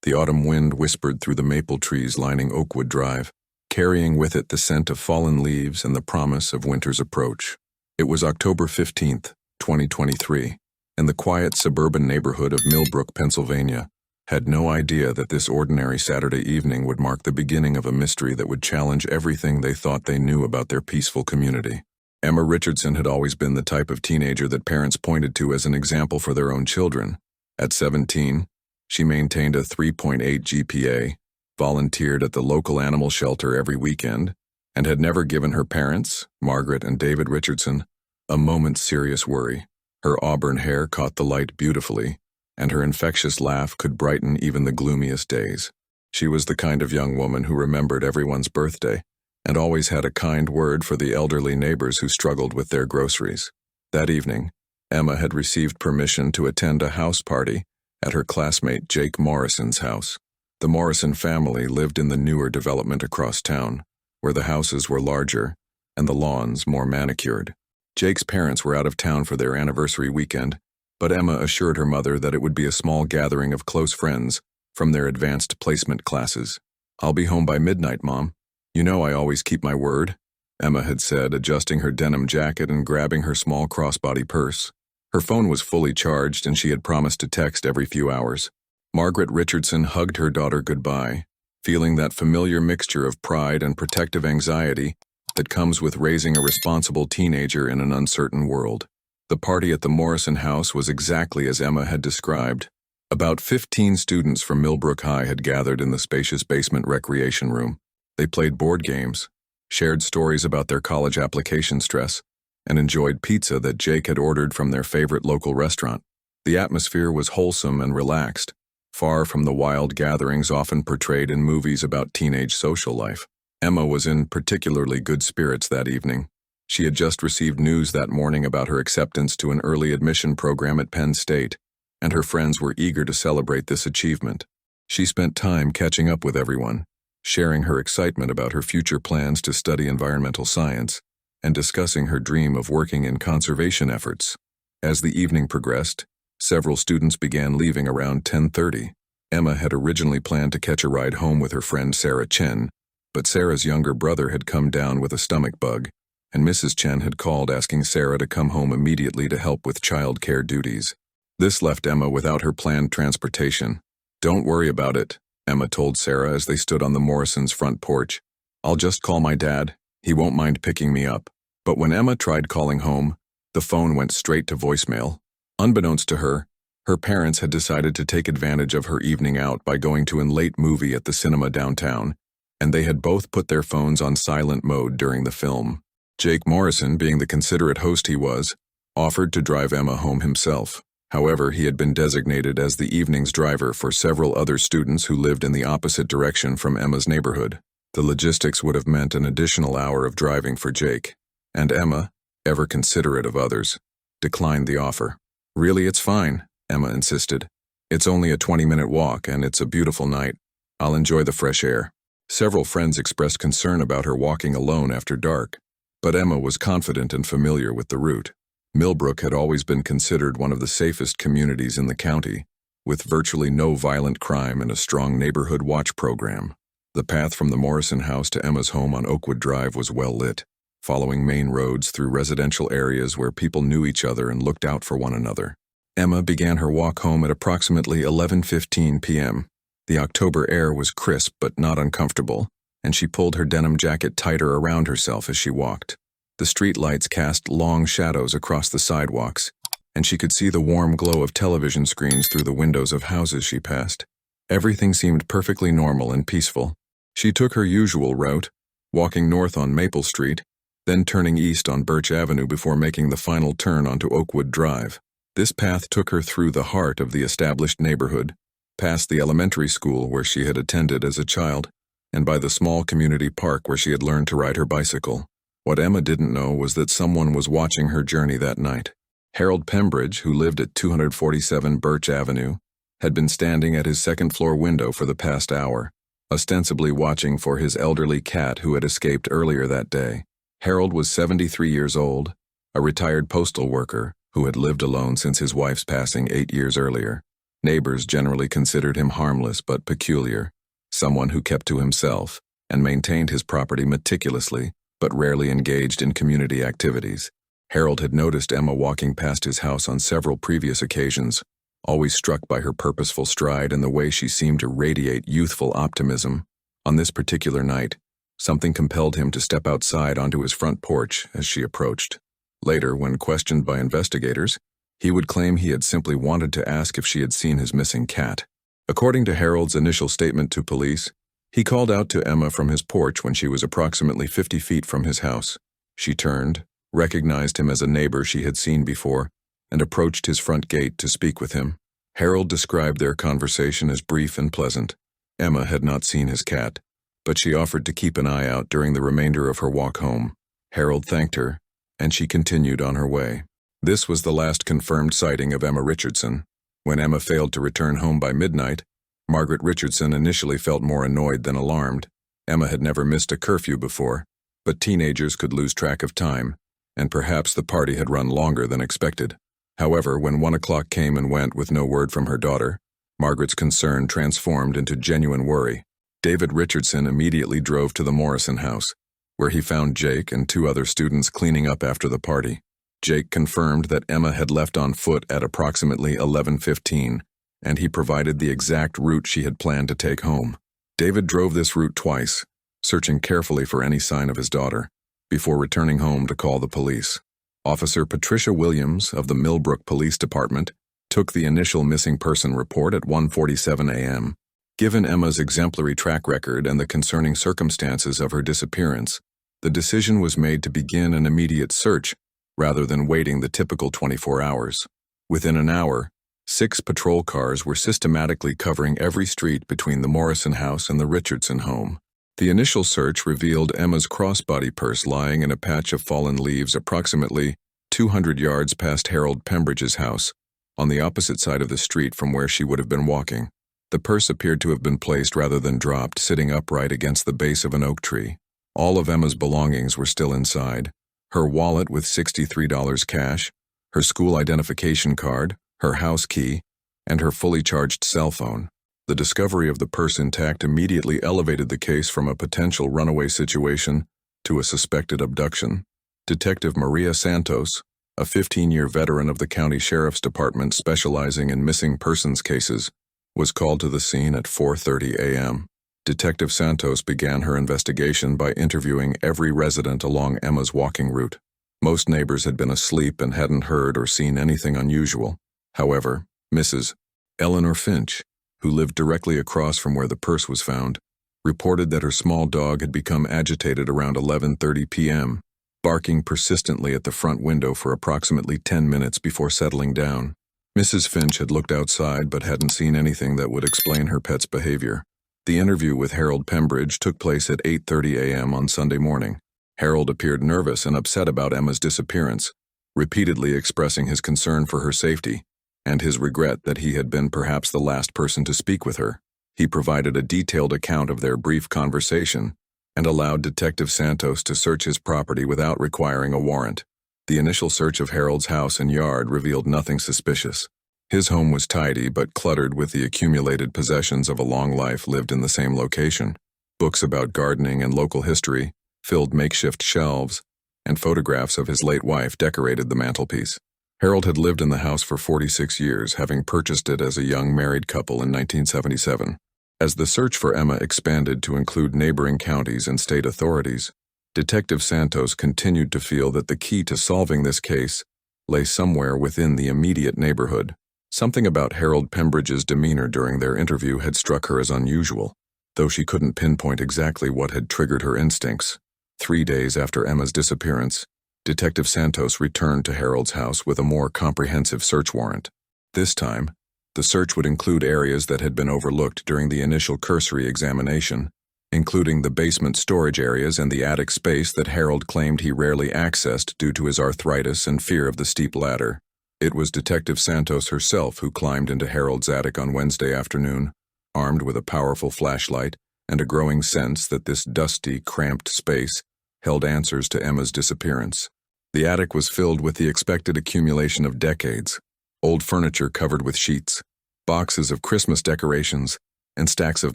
The autumn wind whispered through the maple trees lining Oakwood Drive, carrying with it the scent of fallen leaves and the promise of winter's approach. It was October 15th, 2023, and the quiet suburban neighborhood of Millbrook, Pennsylvania, had no idea that this ordinary Saturday evening would mark the beginning of a mystery that would challenge everything they thought they knew about their peaceful community. Emma Richardson had always been the type of teenager that parents pointed to as an example for their own children. At 17, she maintained a 3.8 GPA, volunteered at the local animal shelter every weekend, and had never given her parents, Margaret and David Richardson, a moment's serious worry. Her auburn hair caught the light beautifully, and her infectious laugh could brighten even the gloomiest days. She was the kind of young woman who remembered everyone's birthday, and always had a kind word for the elderly neighbors who struggled with their groceries. That evening, Emma had received permission to attend a house party at her classmate Jake Morrison's house. The Morrison family lived in the newer development across town, where the houses were larger and the lawns more manicured. Jake's parents were out of town for their anniversary weekend, but Emma assured her mother that it would be a small gathering of close friends from their advanced placement classes. "I'll be home by midnight, Mom. You know I always keep my word," Emma had said, adjusting her denim jacket and grabbing her small crossbody purse. Her phone was fully charged and she had promised to text every few hours. Margaret Richardson hugged her daughter goodbye, feeling that familiar mixture of pride and protective anxiety that comes with raising a responsible teenager in an uncertain world. The party at the Morrison house was exactly as Emma had described. About 15 students from Millbrook High had gathered in the spacious basement recreation room. They played board games, shared stories about their college application stress, and enjoyed pizza that Jake had ordered from their favorite local restaurant. The atmosphere was wholesome and relaxed, far from the wild gatherings often portrayed in movies about teenage social life. Emma was in particularly good spirits that evening. She had just received news that morning about her acceptance to an early admission program at Penn State, and her friends were eager to celebrate this achievement. She spent time catching up with everyone, sharing her excitement about her future plans to study environmental science, and discussing her dream of working in conservation efforts. As the evening progressed, several students began leaving around 10:30. Emma had originally planned to catch a ride home with her friend Sarah Chen, but Sarah's younger brother had come down with a stomach bug, and Mrs. Chen had called asking Sarah to come home immediately to help with child care duties. This left Emma without her planned transportation. "Don't worry about it," Emma told Sarah as they stood on the Morrisons' front porch. "I'll just call my dad. He won't mind picking me up." But when Emma tried calling home, the phone went straight to voicemail. Unbeknownst to her, her parents had decided to take advantage of her evening out by going to a late movie at the cinema downtown, and they had both put their phones on silent mode during the film. Jake Morrison, being the considerate host he was, offered to drive Emma home himself. However, he had been designated as the evening's driver for several other students who lived in the opposite direction from Emma's neighborhood. The logistics would have meant an additional hour of driving for Jake, and Emma, ever considerate of others, declined the offer. "Really, it's fine," Emma insisted. "It's only a 20-minute walk, and it's a beautiful night. I'll enjoy the fresh air." Several friends expressed concern about her walking alone after dark, but Emma was confident and familiar with the route. Millbrook had always been considered one of the safest communities in the county, with virtually no violent crime and a strong neighborhood watch program. The path from the Morrison house to Emma's home on Oakwood Drive was well lit, following main roads through residential areas where people knew each other and looked out for one another. Emma began her walk home at approximately 11:15 p.m. The October air was crisp but not uncomfortable, and she pulled her denim jacket tighter around herself as she walked. The street lights cast long shadows across the sidewalks, and she could see the warm glow of television screens through the windows of houses she passed. Everything seemed perfectly normal and peaceful. She took her usual route, walking north on Maple Street, then turning east on Birch Avenue before making the final turn onto Oakwood Drive. This path took her through the heart of the established neighborhood, past the elementary school where she had attended as a child, and by the small community park where she had learned to ride her bicycle. What Emma didn't know was that someone was watching her journey that night. Harold Pembridge, who lived at 247 Birch Avenue, had been standing at his second-floor window for the past hour, ostensibly watching for his elderly cat who had escaped earlier that day. Harold was 73 years old, a retired postal worker who had lived alone since his wife's passing 8 years earlier. Neighbors generally considered him harmless but peculiar, someone who kept to himself and maintained his property meticulously, but rarely engaged in community activities. Harold had noticed Emma walking past his house on several previous occasions, always struck by her purposeful stride and the way she seemed to radiate youthful optimism. On this particular night, something compelled him to step outside onto his front porch as she approached. Later, when questioned by investigators, he would claim he had simply wanted to ask if she had seen his missing cat. According to Harold's initial statement to police, he called out to Emma from his porch when she was approximately 50 feet from his house. She turned, recognized him as a neighbor she had seen before, and approached his front gate to speak with him. Harold described their conversation as brief and pleasant. Emma had not seen his cat, but she offered to keep an eye out during the remainder of her walk home. Harold thanked her, and she continued on her way. This was the last confirmed sighting of Emma Richardson. When Emma failed to return home by midnight, Margaret Richardson initially felt more annoyed than alarmed. Emma had never missed a curfew before, but teenagers could lose track of time, and perhaps the party had run longer than expected. However, when 1 o'clock came and went with no word from her daughter, Margaret's concern transformed into genuine worry. David Richardson immediately drove to the Morrison house, where he found Jake and 2 other students cleaning up after the party. Jake confirmed that Emma had left on foot at approximately 11:15, and he provided the exact route she had planned to take home. David drove this route twice, searching carefully for any sign of his daughter, before returning home to call the police. Officer Patricia Williams of the Millbrook Police Department took the initial missing person report at 1:47 a.m. Given Emma's exemplary track record and the concerning circumstances of her disappearance, the decision was made to begin an immediate search rather than waiting the typical 24 hours. Within an hour, 6 patrol cars were systematically covering every street between the Morrison house and the Richardson home. The initial search revealed Emma's crossbody purse lying in a patch of fallen leaves approximately 200 yards past Harold Pembridge's house, on the opposite side of the street from where she would have been walking. The purse appeared to have been placed rather than dropped, sitting upright against the base of an oak tree. All of Emma's belongings were still inside: her wallet with $63 cash, her school identification card, her house key, and her fully charged cell phone. The discovery of the purse intact immediately elevated the case from a potential runaway situation to a suspected abduction. Detective Maria Santos, a 15-year veteran of the county sheriff's department specializing in missing persons cases, was called to the scene at 4:30 a.m. Detective Santos began her investigation by interviewing every resident along Emma's walking route. Most neighbors had been asleep and hadn't heard or seen anything unusual. However, Mrs. Eleanor Finch, who lived directly across from where the purse was found, reported that her small dog had become agitated around 11:30 p.m., barking persistently at the front window for approximately 10 minutes before settling down. Mrs. Finch had looked outside but hadn't seen anything that would explain her pet's behavior. The interview with Harold Pembridge took place at 8:30 a.m. on Sunday morning. Harold appeared nervous and upset about Emma's disappearance, repeatedly expressing his concern for her safety and his regret that he had been perhaps the last person to speak with her. He provided a detailed account of their brief conversation and allowed Detective Santos to search his property without requiring a warrant. The initial search of Harold's house and yard revealed nothing suspicious. His home was tidy but cluttered with the accumulated possessions of a long life lived in the same location. Books about gardening and local history filled makeshift shelves, and photographs of his late wife decorated the mantelpiece. Harold had lived in the house for 46 years, having purchased it as a young married couple in 1977. As the search for Emma expanded to include neighboring counties and state authorities, Detective Santos continued to feel that the key to solving this case lay somewhere within the immediate neighborhood. Something about Harold Pembridge's demeanor during their interview had struck her as unusual, though she couldn't pinpoint exactly what had triggered her instincts. 3 days after Emma's disappearance, Detective Santos returned to Harold's house with a more comprehensive search warrant. This time, the search would include areas that had been overlooked during the initial cursory examination, including the basement storage areas and the attic space that Harold claimed he rarely accessed due to his arthritis and fear of the steep ladder. It was Detective Santos herself who climbed into Harold's attic on Wednesday afternoon, armed with a powerful flashlight and a growing sense that this dusty, cramped space held answers to Emma's disappearance. The attic was filled with the expected accumulation of decades: old furniture covered with sheets, boxes of Christmas decorations, and stacks of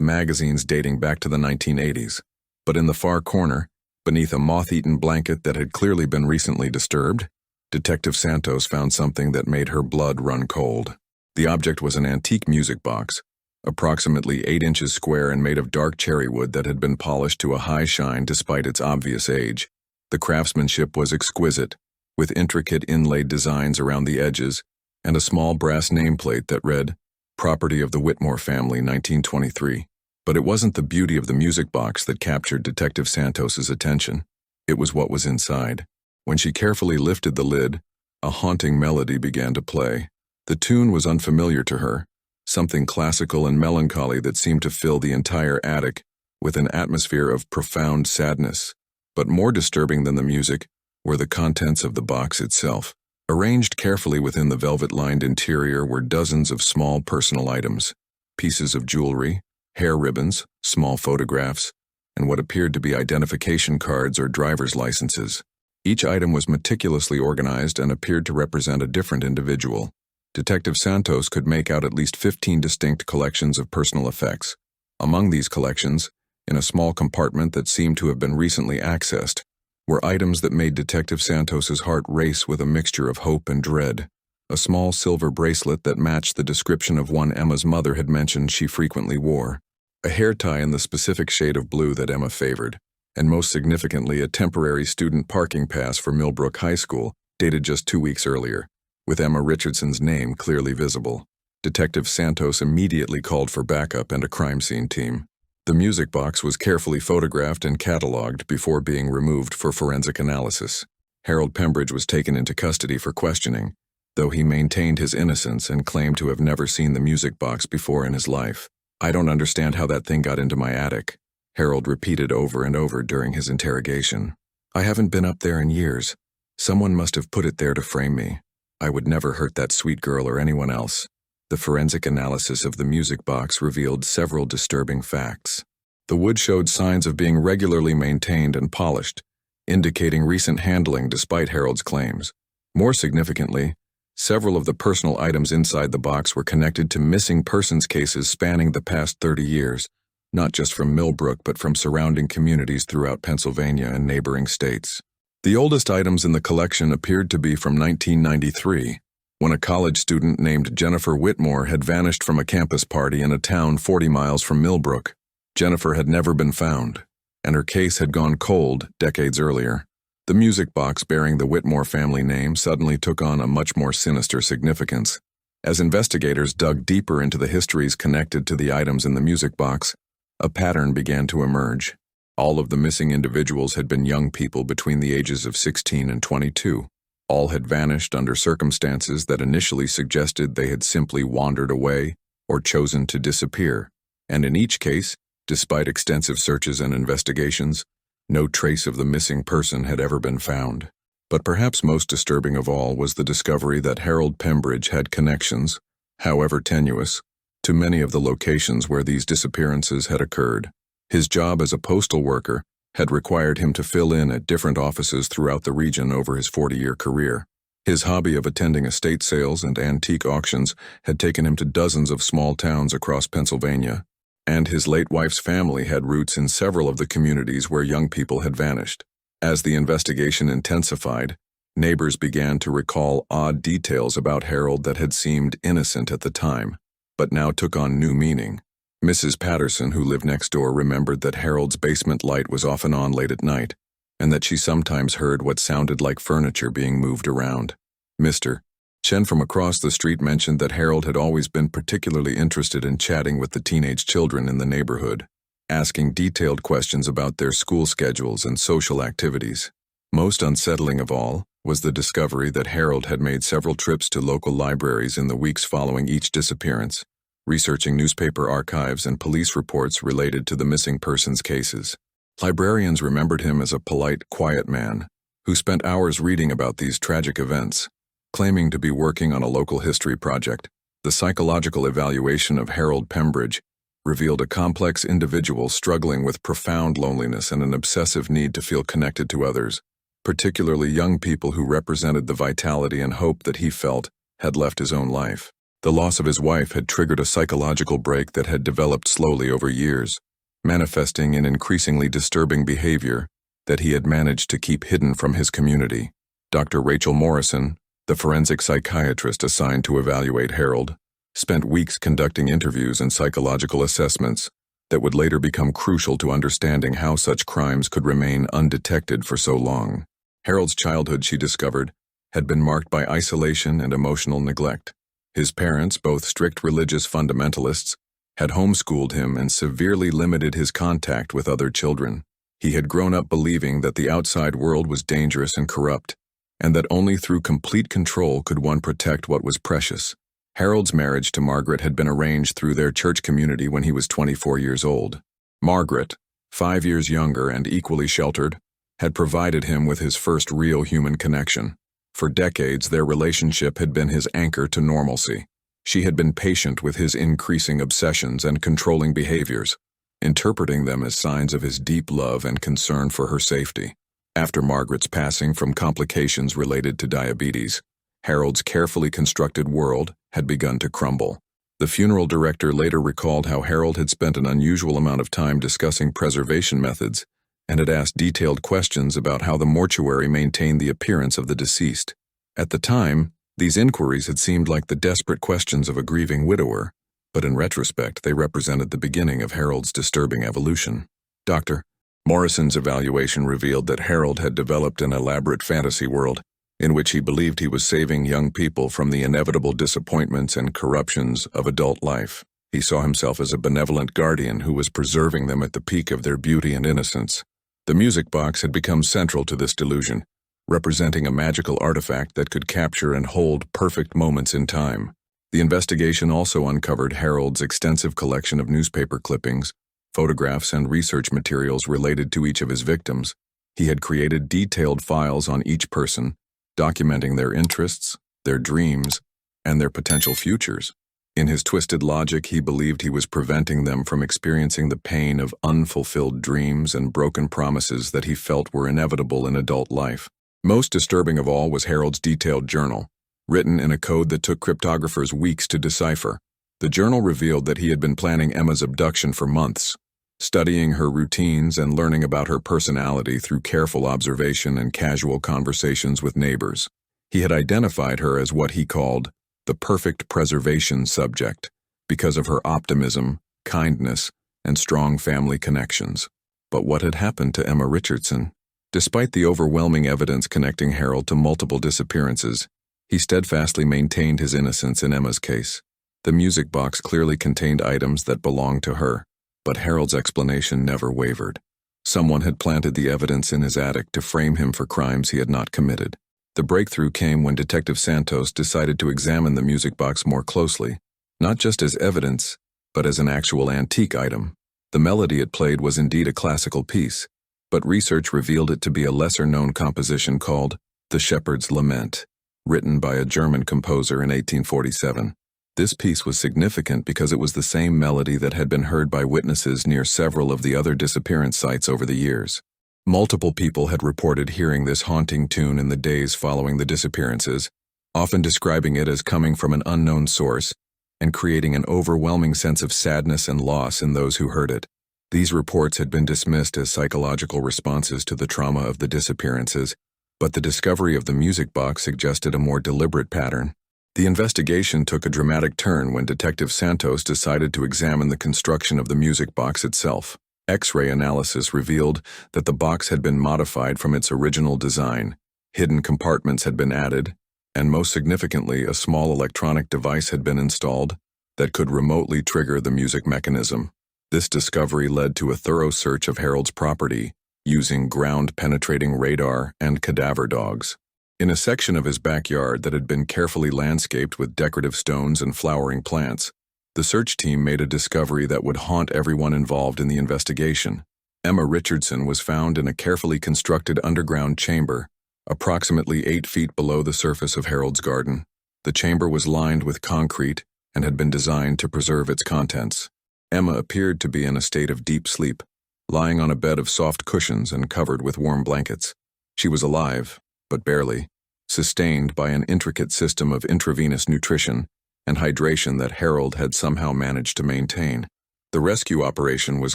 magazines dating back to the 1980s. But in the far corner, beneath a moth-eaten blanket that had clearly been recently disturbed, Detective Santos found something that made her blood run cold. The object was an antique music box, approximately 8 inches square and made of dark cherry wood that had been polished to a high shine despite its obvious age. The craftsmanship was exquisite, with intricate inlaid designs around the edges and a small brass nameplate that read, "Property of the Whitmore Family, 1923. But it wasn't the beauty of the music box that captured Detective Santos's attention. It was what was inside. When she carefully lifted the lid, a haunting melody began to play. The tune was unfamiliar to her, something classical and melancholy that seemed to fill the entire attic with an atmosphere of profound sadness. But more disturbing than the music were the contents of the box itself. Arranged carefully within the velvet-lined interior were dozens of small personal items, pieces of jewelry, hair ribbons, small photographs, and what appeared to be identification cards or driver's licenses. Each item was meticulously organized and appeared to represent a different individual. Detective Santos could make out at least 15 distinct collections of personal effects. Among these collections, in a small compartment that seemed to have been recently accessed, were items that made Detective Santos's heart race with a mixture of hope and dread. A small silver bracelet that matched the description of one Emma's mother had mentioned she frequently wore. A hair tie in the specific shade of blue that Emma favored, and most significantly a temporary student parking pass for Millbrook High School, dated just 2 weeks earlier, with Emma Richardson's name clearly visible. Detective Santos immediately called for backup and a crime scene team. The music box was carefully photographed and cataloged before being removed for forensic analysis. Harold Pembridge was taken into custody for questioning, though he maintained his innocence and claimed to have never seen the music box before in his life. "I don't understand how that thing got into my attic," Harold repeated over and over during his interrogation. "I haven't been up there in years. Someone must have put it there to frame me. I would never hurt that sweet girl or anyone else." The forensic analysis of the music box revealed several disturbing facts. The wood showed signs of being regularly maintained and polished, indicating recent handling despite Harold's claims. More significantly, several of the personal items inside the box were connected to missing persons cases spanning the past 30 years, not just from Millbrook but from surrounding communities throughout Pennsylvania and neighboring states. The oldest items in the collection appeared to be from 1993, when a college student named Jennifer Whitmore had vanished from a campus party in a town 40 miles from Millbrook. Jennifer had never been found, and her case had gone cold decades earlier. The music box bearing the Whitmore family name suddenly took on a much more sinister significance. As investigators dug deeper into the histories connected to the items in the music box, a pattern began to emerge. All of the missing individuals had been young people between the ages of 16 and 22. All had vanished under circumstances that initially suggested they had simply wandered away or chosen to disappear. And in each case, despite extensive searches and investigations, no trace of the missing person had ever been found. But perhaps most disturbing of all was the discovery that Harold Pembridge had connections, however tenuous, to many of the locations where these disappearances had occurred. His job as a postal worker had required him to fill in at different offices throughout the region over his 40-year career. His hobby of attending estate sales and antique auctions had taken him to dozens of small towns across Pennsylvania, and his late wife's family had roots in several of the communities where young people had vanished. As the investigation intensified, neighbors began to recall odd details about Harold that had seemed innocent at the time, but now took on new meaning. Mrs. Patterson, who lived next door, remembered that Harold's basement light was often on late at night, and that she sometimes heard what sounded like furniture being moved around. Mr. Chen from across the street mentioned that Harold had always been particularly interested in chatting with the teenage children in the neighborhood, asking detailed questions about their school schedules and social activities. Most unsettling of all was the discovery that Harold had made several trips to local libraries in the weeks following each disappearance, researching newspaper archives and police reports related to the missing persons cases. Librarians remembered him as a polite, quiet man who spent hours reading about these tragic events. Claiming to be working on a local history project, the psychological evaluation of Harold Pembridge revealed a complex individual struggling with profound loneliness and an obsessive need to feel connected to others, particularly young people who represented the vitality and hope that he felt had left his own life. The loss of his wife had triggered a psychological break that had developed slowly over years, manifesting in increasingly disturbing behavior that he had managed to keep hidden from his community. Dr. Rachel Morrison, the forensic psychiatrist assigned to evaluate Harold, spent weeks conducting interviews and psychological assessments that would later become crucial to understanding how such crimes could remain undetected for so long. Harold's childhood, she discovered, had been marked by isolation and emotional neglect. His parents, both strict religious fundamentalists, had homeschooled him and severely limited his contact with other children. He had grown up believing that the outside world was dangerous and corrupt, and that only through complete control could one protect what was precious. Harold's marriage to Margaret had been arranged through their church community when he was 24 years old. Margaret, 5 years younger and equally sheltered, had provided him with his first real human connection. For decades, their relationship had been his anchor to normalcy. She had been patient with his increasing obsessions and controlling behaviors, interpreting them as signs of his deep love and concern for her safety. After Margaret's passing from complications related to diabetes, Harold's carefully constructed world had begun to crumble. The funeral director later recalled how Harold had spent an unusual amount of time discussing preservation methods and had asked detailed questions about how the mortuary maintained the appearance of the deceased. At the time, these inquiries had seemed like the desperate questions of a grieving widower, but in retrospect they represented the beginning of Harold's disturbing evolution. Dr. Morrison's evaluation revealed that Harold had developed an elaborate fantasy world in which he believed he was saving young people from the inevitable disappointments and corruptions of adult life. He saw himself as a benevolent guardian who was preserving them at the peak of their beauty and innocence. The music box had become central to this delusion, representing a magical artifact that could capture and hold perfect moments in time. The investigation also uncovered Harold's extensive collection of newspaper clippings, photographs, and research materials related to each of his victims. He had created detailed files on each person, documenting their interests, their dreams, and their potential futures. In his twisted logic, he believed he was preventing them from experiencing the pain of unfulfilled dreams and broken promises that he felt were inevitable in adult life. Most disturbing of all was Harold's detailed journal, written in a code that took cryptographers weeks to decipher. The journal revealed that he had been planning Emma's abduction for months, studying her routines and learning about her personality through careful observation and casual conversations with neighbors. He had identified her as what he called the perfect preservation subject because of her optimism, kindness, and strong family connections. But what had happened to Emma Richardson? Despite the overwhelming evidence connecting Harold to multiple disappearances, he steadfastly maintained his innocence in Emma's case. The music box clearly contained items that belonged to her, but Harold's explanation never wavered. Someone had planted the evidence in his attic to frame him for crimes he had not committed. The breakthrough came when Detective Santos decided to examine the music box more closely, not just as evidence, but as an actual antique item. The melody it played was indeed a classical piece, but research revealed it to be a lesser-known composition called The Shepherd's Lament, written by a German composer in 1847. This piece was significant because it was the same melody that had been heard by witnesses near several of the other disappearance sites over the years. Multiple people had reported hearing this haunting tune in the days following the disappearances, often describing it as coming from an unknown source and creating an overwhelming sense of sadness and loss in those who heard it. These reports had been dismissed as psychological responses to the trauma of the disappearances, but the discovery of the music box suggested a more deliberate pattern. The investigation took a dramatic turn when Detective Santos decided to examine the construction of the music box itself. X-ray analysis revealed that the box had been modified from its original design. Hidden compartments had been added, and most significantly, a small electronic device had been installed that could remotely trigger the music mechanism. This discovery led to a thorough search of Harold's property using ground-penetrating radar and cadaver dogs. In a section of his backyard that had been carefully landscaped with decorative stones and flowering plants, the search team made a discovery that would haunt everyone involved in the investigation. Emma Richardson was found in a carefully constructed underground chamber, approximately 8 feet below the surface of Harold's garden. The chamber was lined with concrete and had been designed to preserve its contents. Emma appeared to be in a state of deep sleep, lying on a bed of soft cushions and covered with warm blankets. She was alive, but barely, sustained by an intricate system of intravenous nutrition and hydration that Harold had somehow managed to maintain. The rescue operation was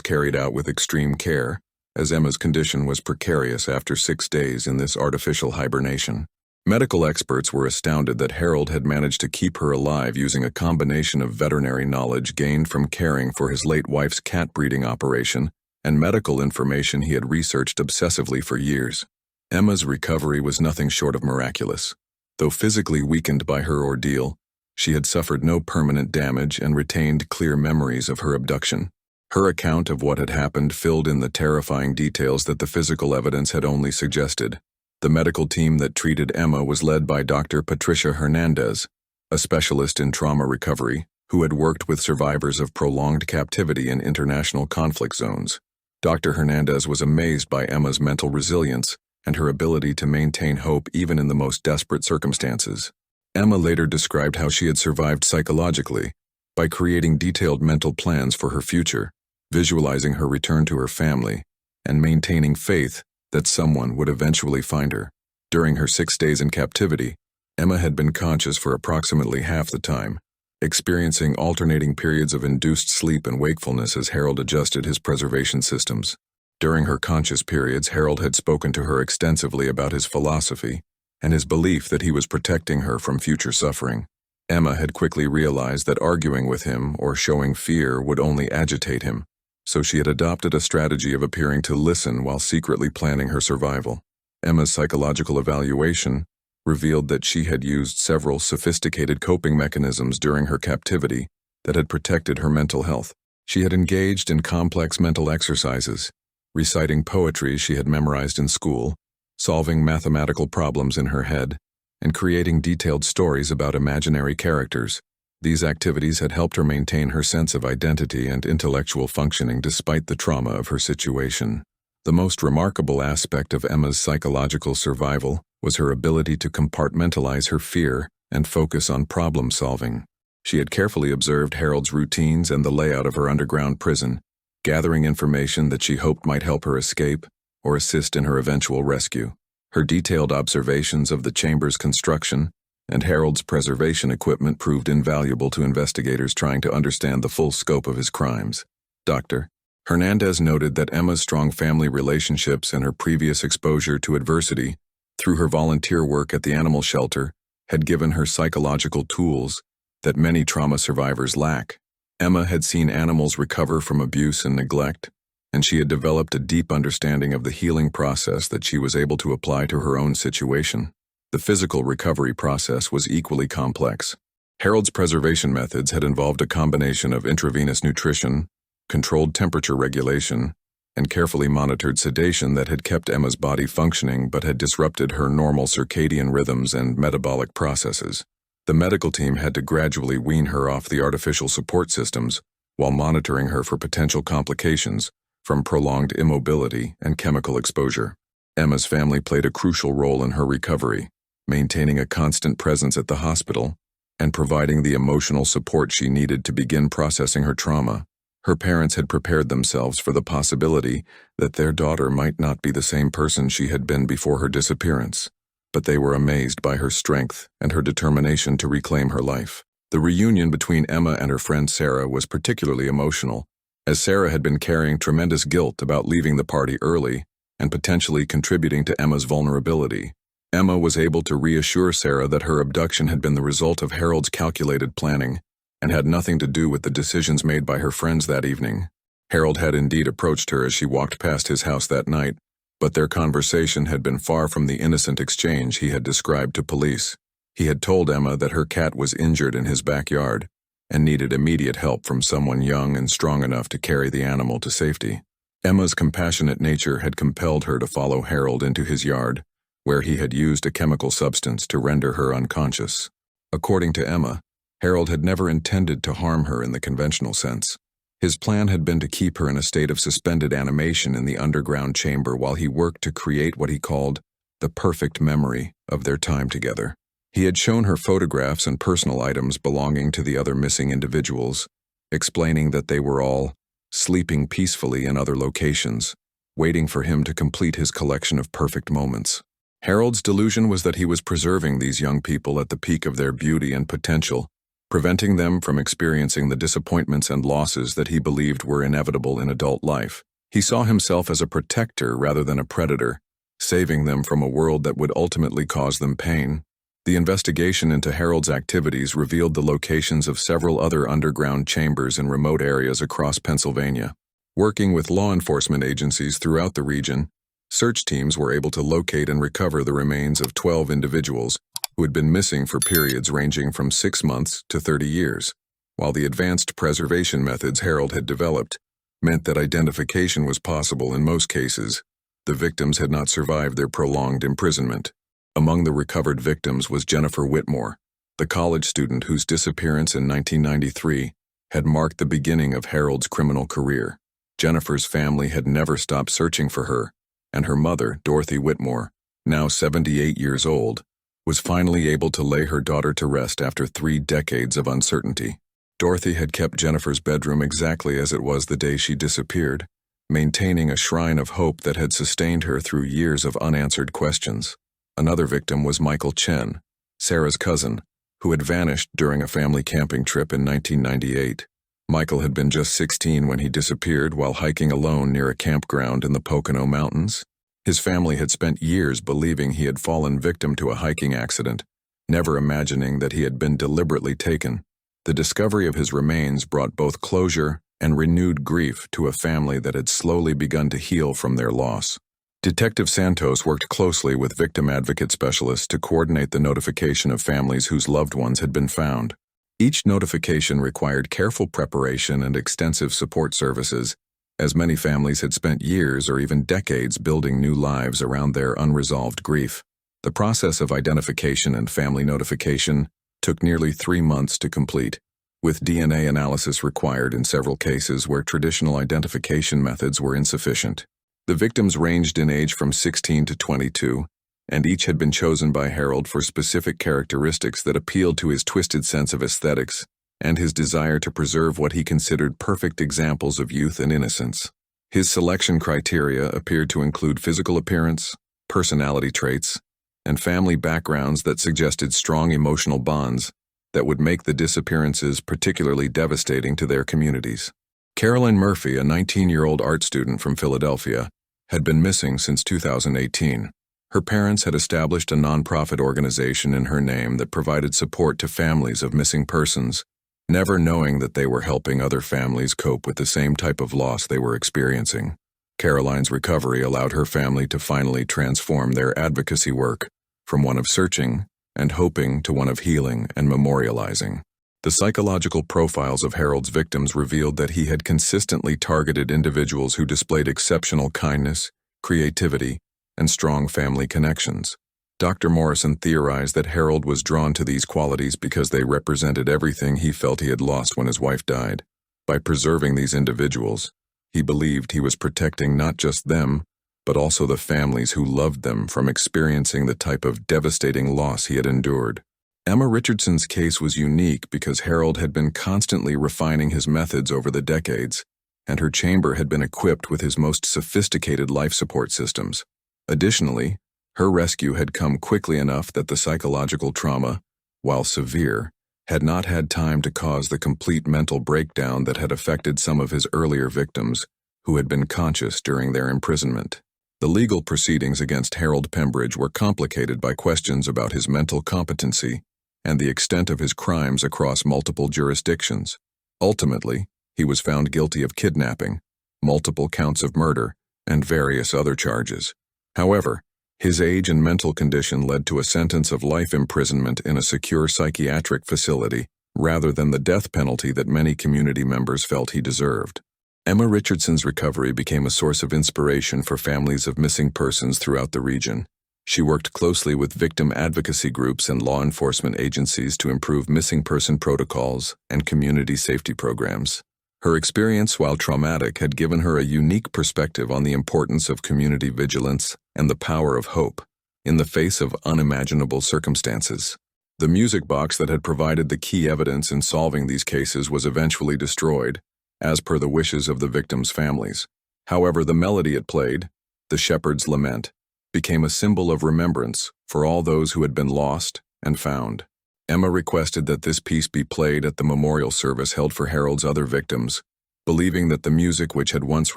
carried out with extreme care, as Emma's condition was precarious after 6 days in this artificial hibernation. Medical experts were astounded that Harold had managed to keep her alive using a combination of veterinary knowledge gained from caring for his late wife's cat breeding operation and medical information he had researched obsessively for years. Emma's recovery was nothing short of miraculous. Though physically weakened by her ordeal, she had suffered no permanent damage and retained clear memories of her abduction. Her account of what had happened filled in the terrifying details that the physical evidence had only suggested. The medical team that treated Emma was led by Dr. Patricia Hernandez, a specialist in trauma recovery, who had worked with survivors of prolonged captivity in international conflict zones. Dr. Hernandez was amazed by Emma's mental resilience and her ability to maintain hope even in the most desperate circumstances. Emma later described how she had survived psychologically by creating detailed mental plans for her future, visualizing her return to her family, and maintaining faith that someone would eventually find her. During her 6 days in captivity, Emma had been conscious for approximately half the time, experiencing alternating periods of induced sleep and wakefulness as Harold adjusted his preservation systems. During her conscious periods, Harold had spoken to her extensively about his philosophy and his belief that he was protecting her from future suffering. Emma had quickly realized that arguing with him or showing fear would only agitate him, so she had adopted a strategy of appearing to listen while secretly planning her survival. Emma's psychological evaluation revealed that she had used several sophisticated coping mechanisms during her captivity that had protected her mental health. She had engaged in complex mental exercises, reciting poetry she had memorized in school, solving mathematical problems in her head, and creating detailed stories about imaginary characters. These activities had helped her maintain her sense of identity and intellectual functioning despite the trauma of her situation. The most remarkable aspect of Emma's psychological survival was her ability to compartmentalize her fear and focus on problem solving. She had carefully observed Harold's routines and the layout of her underground prison, gathering information that she hoped might help her escape or assist in her eventual rescue. Her detailed observations of the chamber's construction and Harold's preservation equipment proved invaluable to investigators trying to understand the full scope of his crimes. Dr. Hernandez noted that Emma's strong family relationships and her previous exposure to adversity through her volunteer work at the animal shelter had given her psychological tools that many trauma survivors lack. Emma had seen animals recover from abuse and neglect, and she had developed a deep understanding of the healing process that she was able to apply to her own situation. The physical recovery process was equally complex. Harold's preservation methods had involved a combination of intravenous nutrition, controlled temperature regulation, and carefully monitored sedation that had kept Emma's body functioning but had disrupted her normal circadian rhythms and metabolic processes. The medical team had to gradually wean her off the artificial support systems while monitoring her for potential complications from prolonged immobility and chemical exposure. Emma's family played a crucial role in her recovery, maintaining a constant presence at the hospital and providing the emotional support she needed to begin processing her trauma. Her parents had prepared themselves for the possibility that their daughter might not be the same person she had been before her disappearance, but they were amazed by her strength and her determination to reclaim her life. The reunion between Emma and her friend Sarah was particularly emotional, as Sarah had been carrying tremendous guilt about leaving the party early and potentially contributing to Emma's vulnerability. Emma was able to reassure Sarah that her abduction had been the result of Harold's calculated planning and had nothing to do with the decisions made by her friends that evening. Harold had indeed approached her as she walked past his house that night, but their conversation had been far from the innocent exchange he had described to police. He had told Emma that her cat was injured in his backyard and needed immediate help from someone young and strong enough to carry the animal to safety. Emma's compassionate nature had compelled her to follow Harold into his yard, where he had used a chemical substance to render her unconscious. According to Emma, Harold had never intended to harm her in the conventional sense. His plan had been to keep her in a state of suspended animation in the underground chamber while he worked to create what he called the perfect memory of their time together. He had shown her photographs and personal items belonging to the other missing individuals, explaining that they were all sleeping peacefully in other locations, waiting for him to complete his collection of perfect moments. Harold's delusion was that he was preserving these young people at the peak of their beauty and potential, preventing them from experiencing the disappointments and losses that he believed were inevitable in adult life. He saw himself as a protector rather than a predator, saving them from a world that would ultimately cause them pain. The investigation into Harold's activities revealed the locations of several other underground chambers in remote areas across Pennsylvania. Working with law enforcement agencies throughout the region, search teams were able to locate and recover the remains of 12 individuals who had been missing for periods ranging from 6 months to 30 years. While the advanced preservation methods Harold had developed meant that identification was possible in most cases, the victims had not survived their prolonged imprisonment. Among the recovered victims was Jennifer Whitmore, the college student whose disappearance in 1993 had marked the beginning of Harold's criminal career. Jennifer's family had never stopped searching for her, and her mother, Dorothy Whitmore, now 78 years old, was finally able to lay her daughter to rest after 3 decades of uncertainty. Dorothy had kept Jennifer's bedroom exactly as it was the day she disappeared, maintaining a shrine of hope that had sustained her through years of unanswered questions. Another victim was Michael Chen, Sarah's cousin, who had vanished during a family camping trip in 1998. Michael had been just 16 when he disappeared while hiking alone near a campground in the Pocono Mountains. His family had spent years believing he had fallen victim to a hiking accident, never imagining that he had been deliberately taken. The discovery of his remains brought both closure and renewed grief to a family that had slowly begun to heal from their loss. Detective Santos worked closely with victim advocate specialists to coordinate the notification of families whose loved ones had been found. Each notification required careful preparation and extensive support services, as many families had spent years or even decades building new lives around their unresolved grief. The process of identification and family notification took nearly 3 months to complete, with DNA analysis required in several cases where traditional identification methods were insufficient. The victims ranged in age from 16 to 22, and each had been chosen by Harold for specific characteristics that appealed to his twisted sense of aesthetics and his desire to preserve what he considered perfect examples of youth and innocence. His selection criteria appeared to include physical appearance, personality traits, and family backgrounds that suggested strong emotional bonds that would make the disappearances particularly devastating to their communities. Carolyn Murphy, a 19-year-old art student from Philadelphia, had been missing since 2018. Her parents had established a nonprofit organization in her name that provided support to families of missing persons, never knowing that they were helping other families cope with the same type of loss they were experiencing. Caroline's recovery allowed her family to finally transform their advocacy work from one of searching and hoping to one of healing and memorializing. The psychological profiles of Harold's victims revealed that he had consistently targeted individuals who displayed exceptional kindness, creativity, and strong family connections. Dr. Morrison theorized that Harold was drawn to these qualities because they represented everything he felt he had lost when his wife died. By preserving these individuals, he believed he was protecting not just them, but also the families who loved them from experiencing the type of devastating loss he had endured. Emma Richardson's case was unique because Harold had been constantly refining his methods over the decades, and her chamber had been equipped with his most sophisticated life support systems. Additionally, her rescue had come quickly enough that the psychological trauma, while severe, had not had time to cause the complete mental breakdown that had affected some of his earlier victims who had been conscious during their imprisonment. The legal proceedings against Harold Pembridge were complicated by questions about his mental competency and the extent of his crimes across multiple jurisdictions. Ultimately, he was found guilty of kidnapping, multiple counts of murder, and various other charges. However, his age and mental condition led to a sentence of life imprisonment in a secure psychiatric facility rather than the death penalty that many community members felt he deserved. Emma Richardson's recovery became a source of inspiration for families of missing persons throughout the region. She worked closely with victim advocacy groups and law enforcement agencies to improve missing person protocols and community safety programs. Her experience, while traumatic, had given her a unique perspective on the importance of community vigilance and the power of hope in the face of unimaginable circumstances. The music box that had provided the key evidence in solving these cases was eventually destroyed, as per the wishes of the victims' families. However, the melody it played, the Shepherd's Lament, became a symbol of remembrance for all those who had been lost and found. Emma requested that this piece be played at the memorial service held for Harold's other victims, believing that the music which had once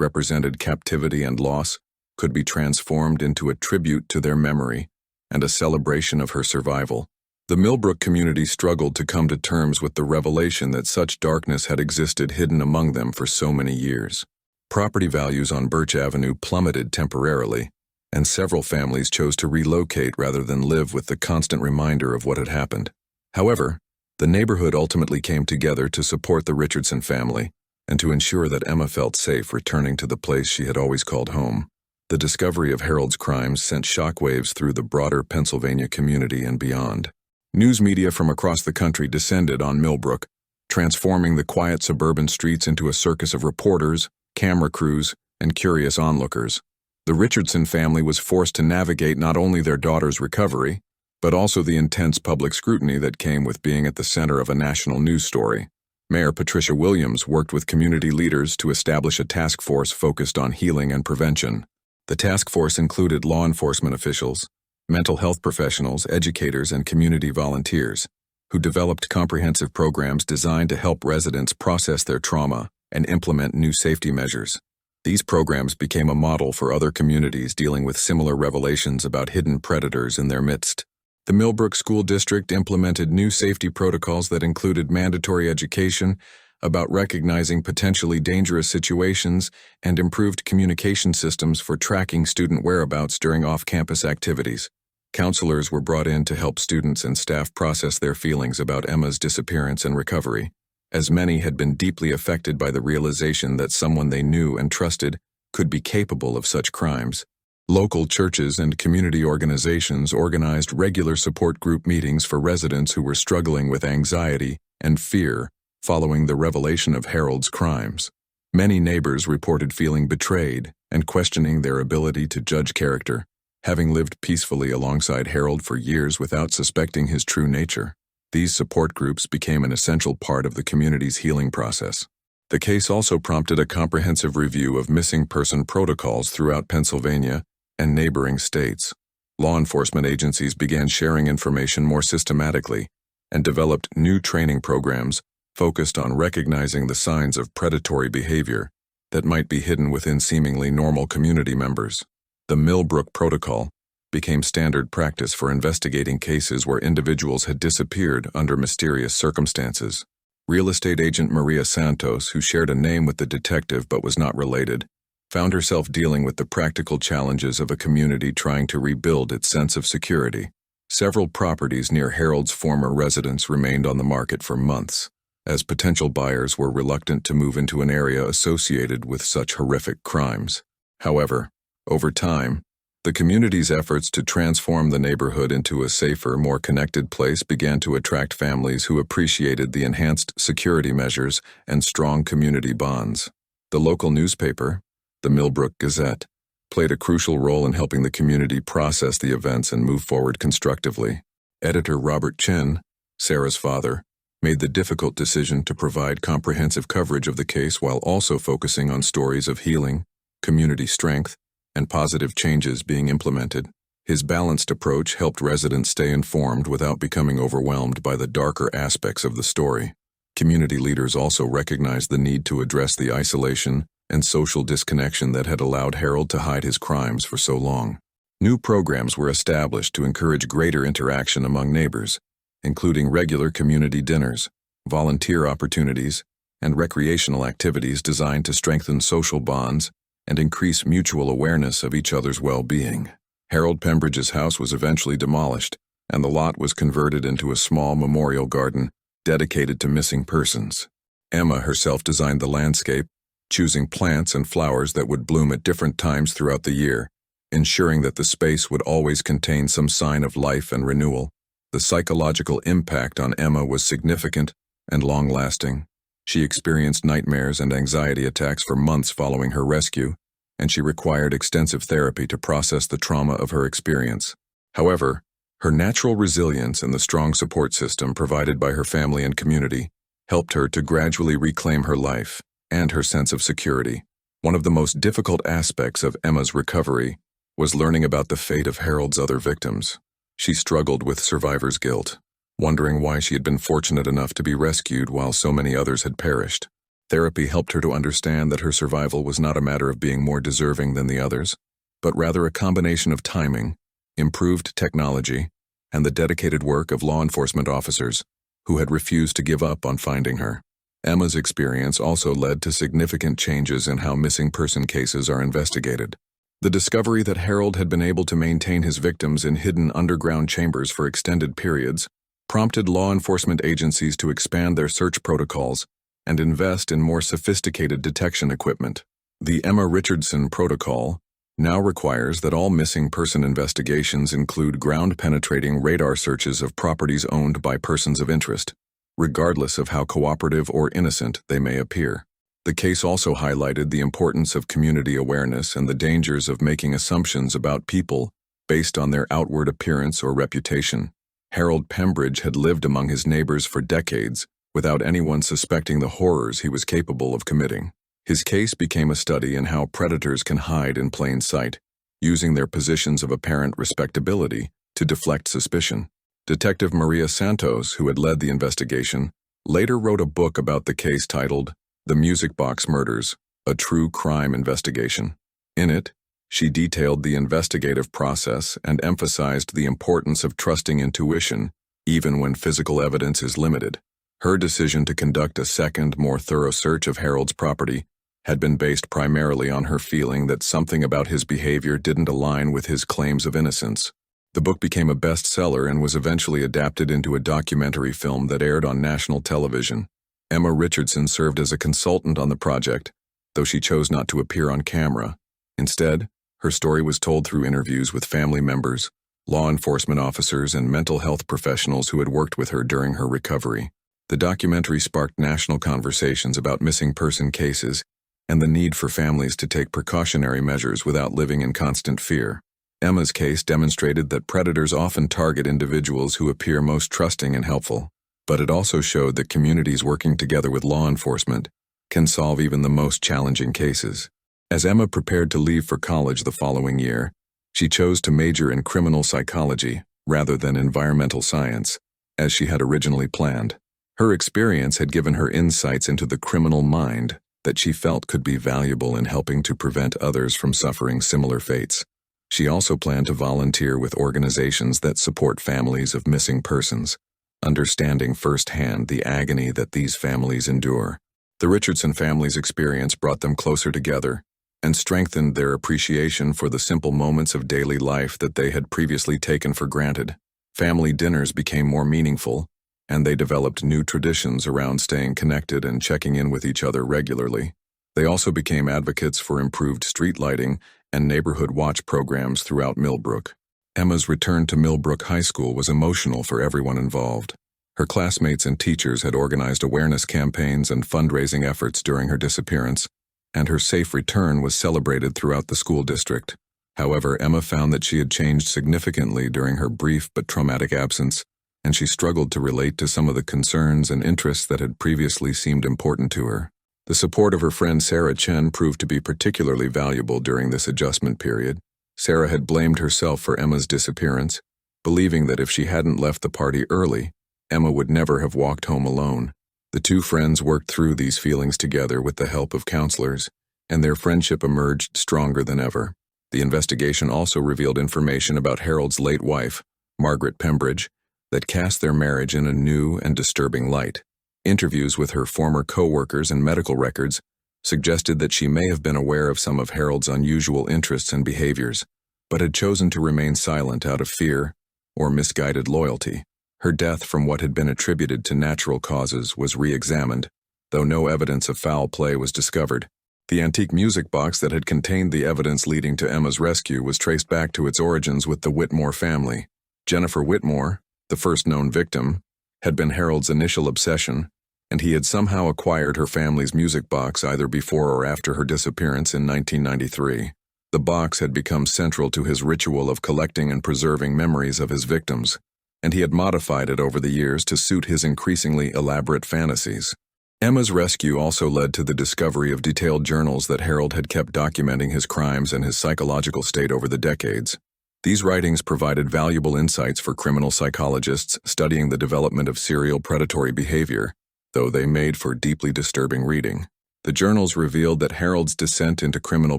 represented captivity and loss could be transformed into a tribute to their memory and a celebration of her survival. The Millbrook community struggled to come to terms with the revelation that such darkness had existed hidden among them for so many years. Property values on Birch Avenue plummeted temporarily, and several families chose to relocate rather than live with the constant reminder of what had happened. However, the neighborhood ultimately came together to support the Richardson family and to ensure that Emma felt safe returning to the place she had always called home. The discovery of Harold's crimes sent shockwaves through the broader Pennsylvania community and beyond. News media from across the country descended on Millbrook, transforming the quiet suburban streets into a circus of reporters, camera crews, and curious onlookers. The Richardson family was forced to navigate not only their daughter's recovery, but also the intense public scrutiny that came with being at the center of a national news story. Mayor Patricia Williams worked with community leaders to establish a task force focused on healing and prevention. The task force included law enforcement officials, mental health professionals, educators, and community volunteers, who developed comprehensive programs designed to help residents process their trauma and implement new safety measures. These programs became a model for other communities dealing with similar revelations about hidden predators in their midst. The Millbrook School District implemented new safety protocols that included mandatory education about recognizing potentially dangerous situations and improved communication systems for tracking student whereabouts during off-campus activities. Counselors were brought in to help students and staff process their feelings about Emma's disappearance and recovery, as many had been deeply affected by the realization that someone they knew and trusted could be capable of such crimes. Local churches and community organizations organized regular support group meetings for residents who were struggling with anxiety and fear following the revelation of Harold's crimes. Many neighbors reported feeling betrayed and questioning their ability to judge character, having lived peacefully alongside Harold for years without suspecting his true nature. These support groups became an essential part of the community's healing process. The case also prompted a comprehensive review of missing person protocols throughout Pennsylvania and neighboring states. Law enforcement agencies began sharing information more systematically and developed new training programs focused on recognizing the signs of predatory behavior that might be hidden within seemingly normal community members. The Millbrook Protocol became standard practice for investigating cases where individuals had disappeared under mysterious circumstances. Real estate agent Maria Santos, who shared a name with the detective but was not related, found herself dealing with the practical challenges of a community trying to rebuild its sense of security. Several properties near Harold's former residence remained on the market for months, as potential buyers were reluctant to move into an area associated with such horrific crimes. However, over time, the community's efforts to transform the neighborhood into a safer, more connected place began to attract families who appreciated the enhanced security measures and strong community bonds. The local newspaper, the Millbrook Gazette, played a crucial role in helping the community process the events and move forward constructively. Editor Robert Chin, Sarah's father, made the difficult decision to provide comprehensive coverage of the case while also focusing on stories of healing, community strength, and positive changes being implemented. His balanced approach helped residents stay informed without becoming overwhelmed by the darker aspects of the story. Community leaders also recognized the need to address the isolation and social disconnection that had allowed Harold to hide his crimes for so long. New programs were established to encourage greater interaction among neighbors, including regular community dinners, volunteer opportunities, and recreational activities designed to strengthen social bonds and increase mutual awareness of each other's well-being. Harold Pembridge's house was eventually demolished, and the lot was converted into a small memorial garden dedicated to missing persons. Emma herself designed the landscape, choosing plants and flowers that would bloom at different times throughout the year, ensuring that the space would always contain some sign of life and renewal. The psychological impact on Emma was significant and long-lasting. She experienced nightmares and anxiety attacks for months following her rescue, and she required extensive therapy to process the trauma of her experience. However, her natural resilience and the strong support system provided by her family and community helped her to gradually reclaim her life and her sense of security. One of the most difficult aspects of Emma's recovery was learning about the fate of Harold's other victims. She struggled with survivor's guilt, wondering why she had been fortunate enough to be rescued while so many others had perished. Therapy helped her to understand that her survival was not a matter of being more deserving than the others, but rather a combination of timing, improved technology, and the dedicated work of law enforcement officers who had refused to give up on finding her. Emma's experience also led to significant changes in how missing person cases are investigated. The discovery that Harold had been able to maintain his victims in hidden underground chambers for extended periods prompted law enforcement agencies to expand their search protocols and invest in more sophisticated detection equipment. The Emma Richardson Protocol now requires that all missing person investigations include ground-penetrating radar searches of properties owned by persons of interest, regardless of how cooperative or innocent they may appear. The case also highlighted the importance of community awareness and the dangers of making assumptions about people based on their outward appearance or reputation. Harold Pembridge had lived among his neighbors for decades without anyone suspecting the horrors he was capable of committing. His case became a study in how predators can hide in plain sight, using their positions of apparent respectability to deflect suspicion. Detective Maria Santos, who had led the investigation, later wrote a book about the case titled The Music Box Murders, a True Crime Investigation. In it, she detailed the investigative process and emphasized the importance of trusting intuition, even when physical evidence is limited. Her decision to conduct a second, more thorough search of Harold's property had been based primarily on her feeling that something about his behavior didn't align with his claims of innocence. The book became a bestseller and was eventually adapted into a documentary film that aired on national television. Emma Richardson served as a consultant on the project, though she chose not to appear on camera. Instead, her story was told through interviews with family members, law enforcement officers, and mental health professionals who had worked with her during her recovery. The documentary sparked national conversations about missing person cases and the need for families to take precautionary measures without living in constant fear. Emma's case demonstrated that predators often target individuals who appear most trusting and helpful, but it also showed that communities working together with law enforcement can solve even the most challenging cases. As Emma prepared to leave for college the following year, she chose to major in criminal psychology rather than environmental science, as she had originally planned. Her experience had given her insights into the criminal mind that she felt could be valuable in helping to prevent others from suffering similar fates. She also planned to volunteer with organizations that support families of missing persons, understanding firsthand the agony that these families endure. The Richardson family's experience brought them closer together and strengthened their appreciation for the simple moments of daily life that they had previously taken for granted. Family dinners became more meaningful, and they developed new traditions around staying connected and checking in with each other regularly. They also became advocates for improved street lighting and neighborhood watch programs throughout Millbrook. Emma's return to Millbrook High School was emotional for everyone involved. Her classmates and teachers had organized awareness campaigns and fundraising efforts during her disappearance, and her safe return was celebrated throughout the school district. However, Emma found that she had changed significantly during her brief but traumatic absence, and she struggled to relate to some of the concerns and interests that had previously seemed important to her. The support of her friend Sarah Chen proved to be particularly valuable during this adjustment period. Sarah had blamed herself for Emma's disappearance, believing that if she hadn't left the party early, Emma would never have walked home alone. The two friends worked through these feelings together with the help of counselors, and their friendship emerged stronger than ever. The investigation also revealed information about Harold's late wife, Margaret Pembridge, that cast their marriage in a new and disturbing light. Interviews with her former co-workers and medical records suggested that she may have been aware of some of Harold's unusual interests and behaviors, but had chosen to remain silent out of fear or misguided loyalty. Her death from what had been attributed to natural causes was re-examined, though no evidence of foul play was discovered. The antique music box that had contained the evidence leading to Emma's rescue was traced back to its origins with the Whitmore family. Jennifer Whitmore, the first known victim, had been Harold's initial obsession, and he had somehow acquired her family's music box either before or after her disappearance in 1993. The box had become central to his ritual of collecting and preserving memories of his victims, and he had modified it over the years to suit his increasingly elaborate fantasies. Emma's rescue also led to the discovery of detailed journals that Harold had kept documenting his crimes and his psychological state over the decades. These writings provided valuable insights for criminal psychologists studying the development of serial predatory behavior, though they made for deeply disturbing reading. The journals revealed that Harold's descent into criminal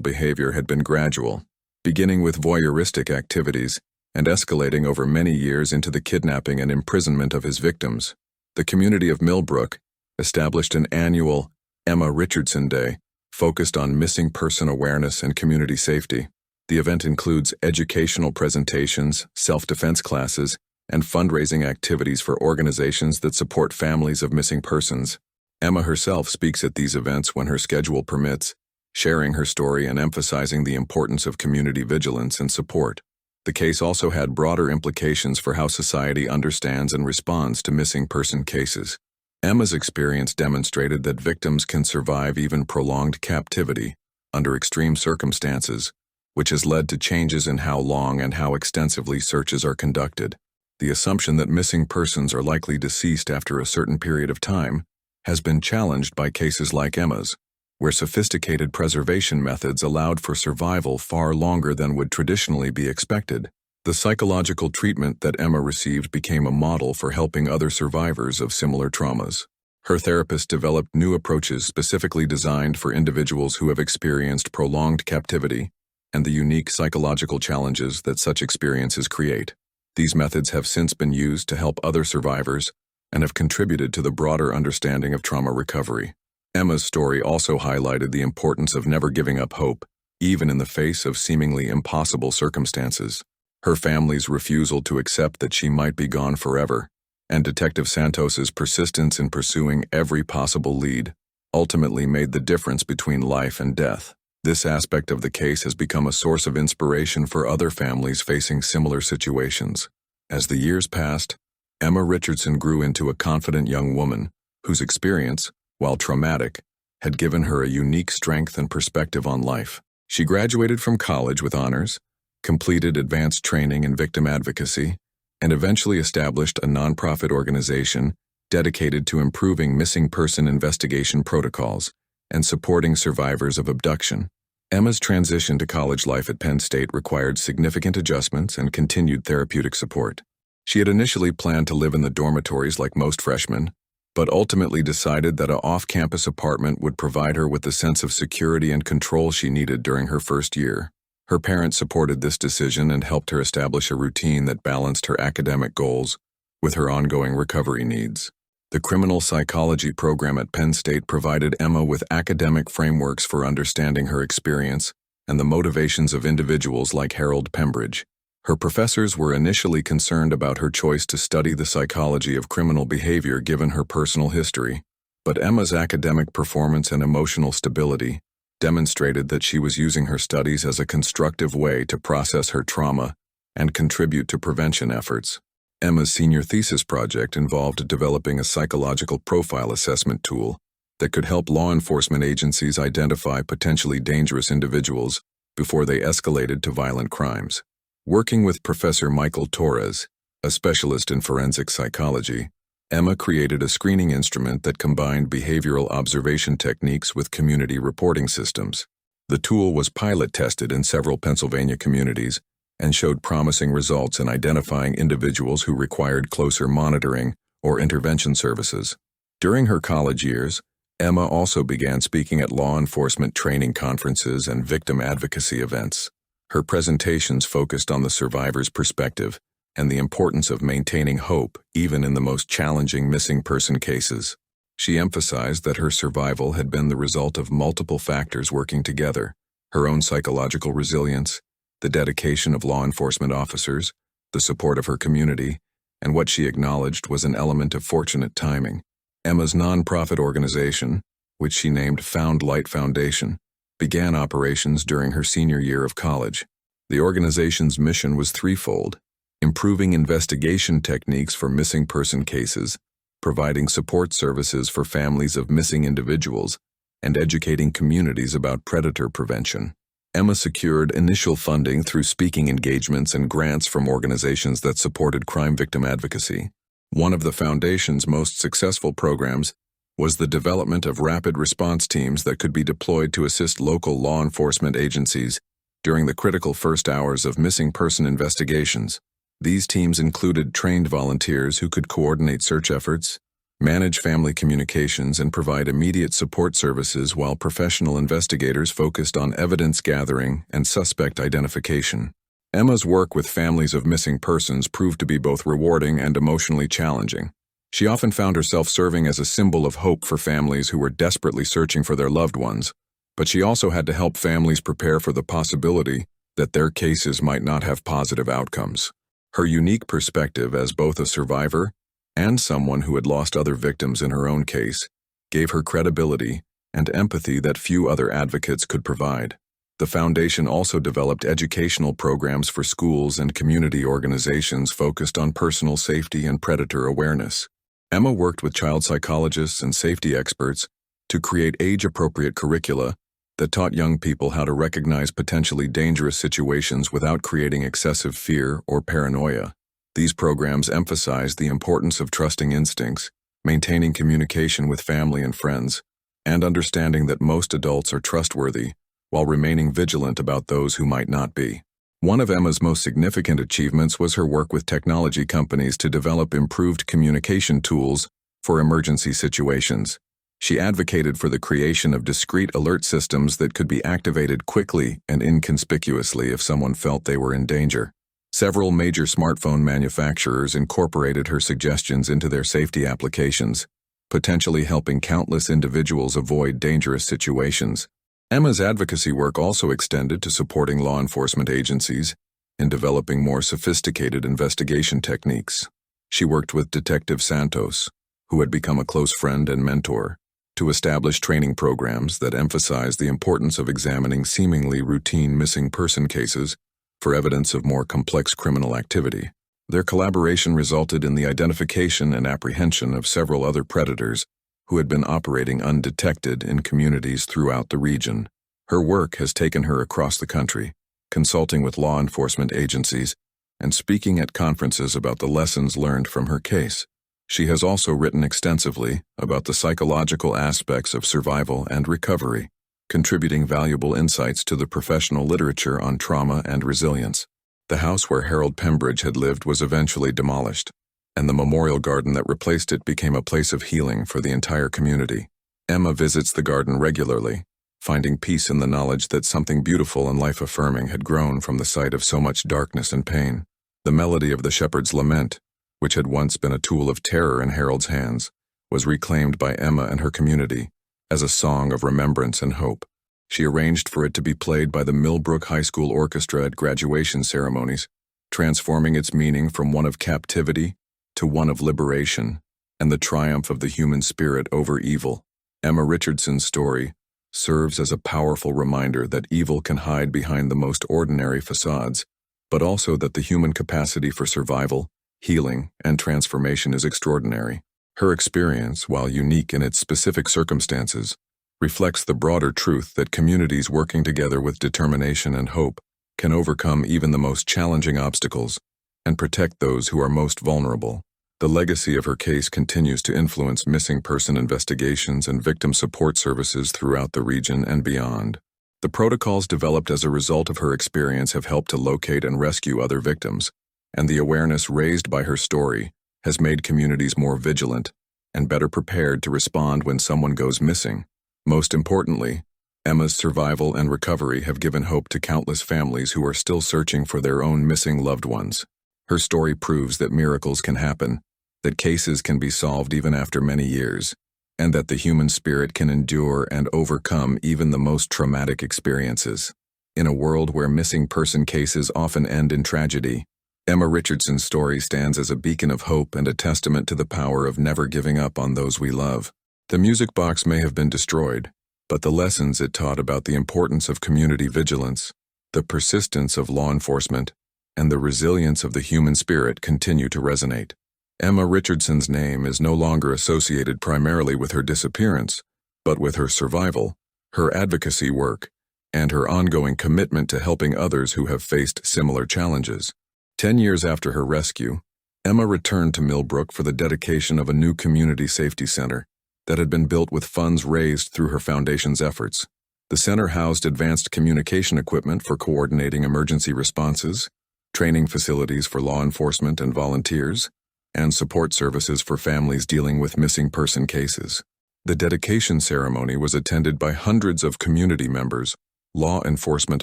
behavior had been gradual, beginning with voyeuristic activities and escalating over many years into the kidnapping and imprisonment of his victims. The community of Millbrook established an annual Emma Richardson Day focused on missing person awareness and community safety. The event includes educational presentations, self-defense classes, and fundraising activities for organizations that support families of missing persons. Emma herself speaks at these events when her schedule permits, sharing her story and emphasizing the importance of community vigilance and support. The case also had broader implications for how society understands and responds to missing person cases. Emma's experience demonstrated that victims can survive even prolonged captivity under extreme circumstances, which has led to changes in how long and how extensively searches are conducted. The assumption that missing persons are likely deceased after a certain period of time has been challenged by cases like Emma's, where sophisticated preservation methods allowed for survival far longer than would traditionally be expected. The psychological treatment that Emma received became a model for helping other survivors of similar traumas. Her therapist developed new approaches specifically designed for individuals who have experienced prolonged captivity and the unique psychological challenges that such experiences create. These methods have since been used to help other survivors and have contributed to the broader understanding of trauma recovery. Emma's story also highlighted the importance of never giving up hope, even in the face of seemingly impossible circumstances. Her family's refusal to accept that she might be gone forever, and Detective Santos's persistence in pursuing every possible lead, ultimately made the difference between life and death. This aspect of the case has become a source of inspiration for other families facing similar situations. As the years passed, Emma Richardson grew into a confident young woman whose experience, while traumatic, had given her a unique strength and perspective on life. She graduated from college with honors, completed advanced training in victim advocacy, and eventually established a nonprofit organization dedicated to improving missing person investigation protocols and supporting survivors of abduction. Emma's transition to college life at Penn State required significant adjustments and continued therapeutic support. She had initially planned to live in the dormitories like most freshmen, but ultimately decided that an off-campus apartment would provide her with the sense of security and control she needed during her first year. Her parents supported this decision and helped her establish a routine that balanced her academic goals with her ongoing recovery needs. The criminal psychology program at Penn State provided Emma with academic frameworks for understanding her experience and the motivations of individuals like Harold Pembridge. Her professors were initially concerned about her choice to study the psychology of criminal behavior given her personal history, but Emma's academic performance and emotional stability demonstrated that she was using her studies as a constructive way to process her trauma and contribute to prevention efforts. Emma's senior thesis project involved developing a psychological profile assessment tool that could help law enforcement agencies identify potentially dangerous individuals before they escalated to violent crimes. Working with Professor Michael Torres, a specialist in forensic psychology, Emma created a screening instrument that combined behavioral observation techniques with community reporting systems. The tool was pilot-tested in several Pennsylvania communities and showed promising results in identifying individuals who required closer monitoring or intervention services. During her college years, Emma also began speaking at law enforcement training conferences and victim advocacy events. Her presentations focused on the survivor's perspective and the importance of maintaining hope even in the most challenging missing person cases. She emphasized that her survival had been the result of multiple factors working together: her own psychological resilience, the dedication of law enforcement officers, the support of her community, and what she acknowledged was an element of fortunate timing. Emma's nonprofit organization, which she named Found Light Foundation, began operations during her senior year of college. The organization's mission was threefold: improving investigation techniques for missing person cases, providing support services for families of missing individuals, and educating communities about predator prevention. Emma secured initial funding through speaking engagements and grants from organizations that supported crime victim advocacy. One of the foundation's most successful programs was the development of rapid response teams that could be deployed to assist local law enforcement agencies During the critical first hours of missing person investigations, these teams included trained volunteers who could coordinate search efforts, manage family communications, and provide immediate support services while professional investigators focused on evidence gathering and suspect identification. Emma's work with families of missing persons proved to be both rewarding and emotionally challenging. She often found herself serving as a symbol of hope for families who were desperately searching for their loved ones, but she also had to help families prepare for the possibility that their cases might not have positive outcomes. Her unique perspective as both a survivor and someone who had lost other victims in her own case gave her credibility and empathy that few other advocates could provide. The foundation also developed educational programs for schools and community organizations focused on personal safety and predator awareness. Emma worked with child psychologists and safety experts to create age-appropriate curricula that taught young people how to recognize potentially dangerous situations without creating excessive fear or paranoia. These programs emphasized the importance of trusting instincts, maintaining communication with family and friends, and understanding that most adults are trustworthy, while remaining vigilant about those who might not be. One of Emma's most significant achievements was her work with technology companies to develop improved communication tools for emergency situations. She advocated for the creation of discrete alert systems that could be activated quickly and inconspicuously if someone felt they were in danger. Several major smartphone manufacturers incorporated her suggestions into their safety applications, potentially helping countless individuals avoid dangerous situations. Emma's advocacy work also extended to supporting law enforcement agencies in developing more sophisticated investigation techniques. She worked with Detective Santos, who had become a close friend and mentor, to establish training programs that emphasized the importance of examining seemingly routine missing person cases for evidence of more complex criminal activity. Their collaboration resulted in the identification and apprehension of several other predators who had been operating undetected in communities throughout the region. Her work has taken her across the country, consulting with law enforcement agencies and speaking at conferences about the lessons learned from her case. She has also written extensively about the psychological aspects of survival and recovery, contributing valuable insights to the professional literature on trauma and resilience. The house where Harold Pembridge had lived was eventually demolished, and the memorial garden that replaced it became a place of healing for the entire community. Emma visits the garden regularly, finding peace in the knowledge that something beautiful and life-affirming had grown from the sight of so much darkness and pain. The melody of the shepherd's lament, which had once been a tool of terror in Harold's hands, was reclaimed by Emma and her community as a song of remembrance and hope. She arranged for it to be played by the Millbrook High School Orchestra at graduation ceremonies, transforming its meaning from one of captivity to one of liberation and the triumph of the human spirit over evil. Emma Richardson's story serves as a powerful reminder that evil can hide behind the most ordinary facades, but also that the human capacity for survival, healing, and transformation is extraordinary. Her experience, while unique in its specific circumstances, reflects the broader truth that communities working together with determination and hope can overcome even the most challenging obstacles and protect those who are most vulnerable. The legacy of her case continues to influence missing person investigations and victim support services throughout the region and beyond. The protocols developed as a result of her experience have helped to locate and rescue other victims, and the awareness raised by her story has made communities more vigilant and better prepared to respond when someone goes missing. Most importantly, Emma's survival and recovery have given hope to countless families who are still searching for their own missing loved ones. Her story proves that miracles can happen, that cases can be solved even after many years, and that the human spirit can endure and overcome even the most traumatic experiences. In a world where missing person cases often end in tragedy, Emma Richardson's story stands as a beacon of hope and a testament to the power of never giving up on those we love. The music box may have been destroyed, but the lessons it taught about the importance of community vigilance, the persistence of law enforcement, and the resilience of the human spirit continue to resonate. Emma Richardson's name is no longer associated primarily with her disappearance, but with her survival, her advocacy work, and her ongoing commitment to helping others who have faced similar challenges. 10 years after her rescue, Emma returned to Millbrook for the dedication of a new community safety center that had been built with funds raised through her foundation's efforts. The center housed advanced communication equipment for coordinating emergency responses, training facilities for law enforcement and volunteers, and support services for families dealing with missing person cases. The dedication ceremony was attended by hundreds of community members, law enforcement